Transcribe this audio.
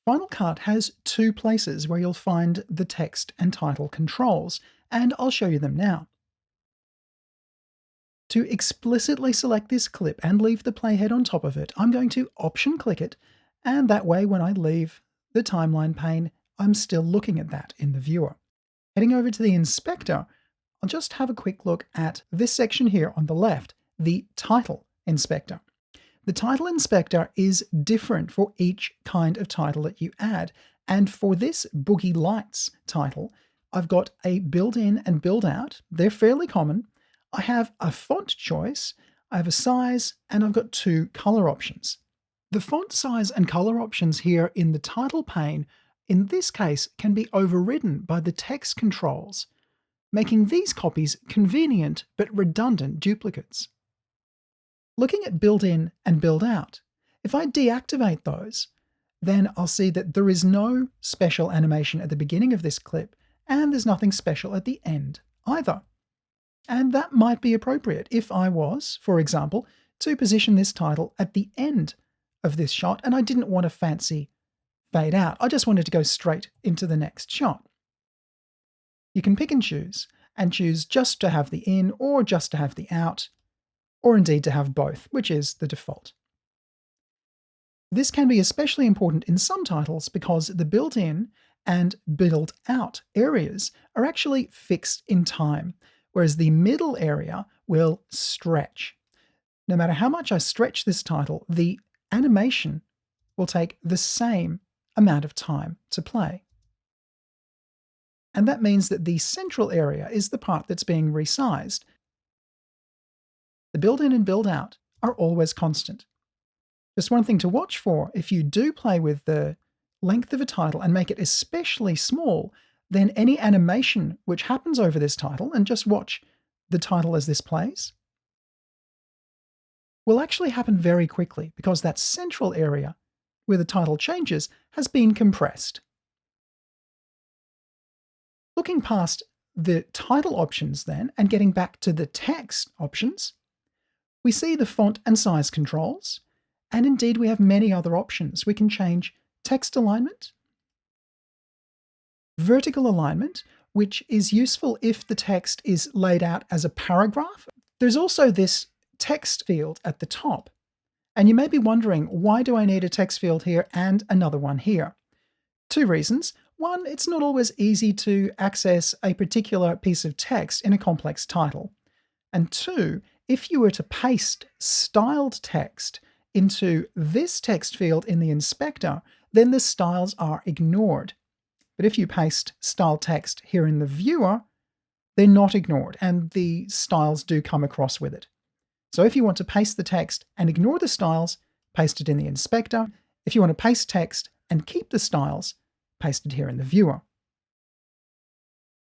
Final Cut has two places where you'll find the text and title controls, and I'll show you them now. To explicitly select this clip and leave the playhead on top of it, I'm going to Option click it, and that way when I leave the timeline pane, I'm still looking at that in the viewer. Heading over to the inspector, I'll just have a quick look at this section here on the left, the title inspector. The title inspector is different for each kind of title that you add. And for this Boogie Lights title, I've got a build-in and build-out. They're fairly common. I have a font choice, I have a size, and I've got two color options. The font size and color options here in the title pane, in this case, can be overridden by the text controls, making these copies convenient but redundant duplicates. Looking at build-in and build-out, if I deactivate those, then I'll see that there is no special animation at the beginning of this clip, and there's nothing special at the end either. And that might be appropriate if I was, for example, to position this title at the end of this shot, and I didn't want a fancy fade out. I just wanted to go straight into the next shot. You can pick and choose just to have the in or just to have the out, or indeed to have both, which is the default. This can be especially important in some titles because the built-in and built-out areas are actually fixed in time, whereas the middle area will stretch. No matter how much I stretch this title, the animation will take the same amount of time to play. And that means that the central area is the part that's being resized. The build-in and build-out are always constant. Just one thing to watch for, if you do play with the length of a title and make it especially small, then any animation which happens over this title, and just watch the title as this plays, will actually happen very quickly because that central area where the title changes has been compressed. Looking past the title options then and getting back to the text options, we see the font and size controls, and indeed we have many other options. We can change text alignment, vertical alignment, which is useful if the text is laid out as a paragraph. There's also this text field at the top, and you may be wondering, why do I need a text field here and another one here? Two reasons. One, it's not always easy to access a particular piece of text in a complex title. And two, if you were to paste styled text into this text field in the inspector, then the styles are ignored. But if you paste styled text here in the viewer, they're not ignored, and the styles do come across with it. So if you want to paste the text and ignore the styles, paste it in the inspector. If you want to paste text and keep the styles, paste it here in the viewer.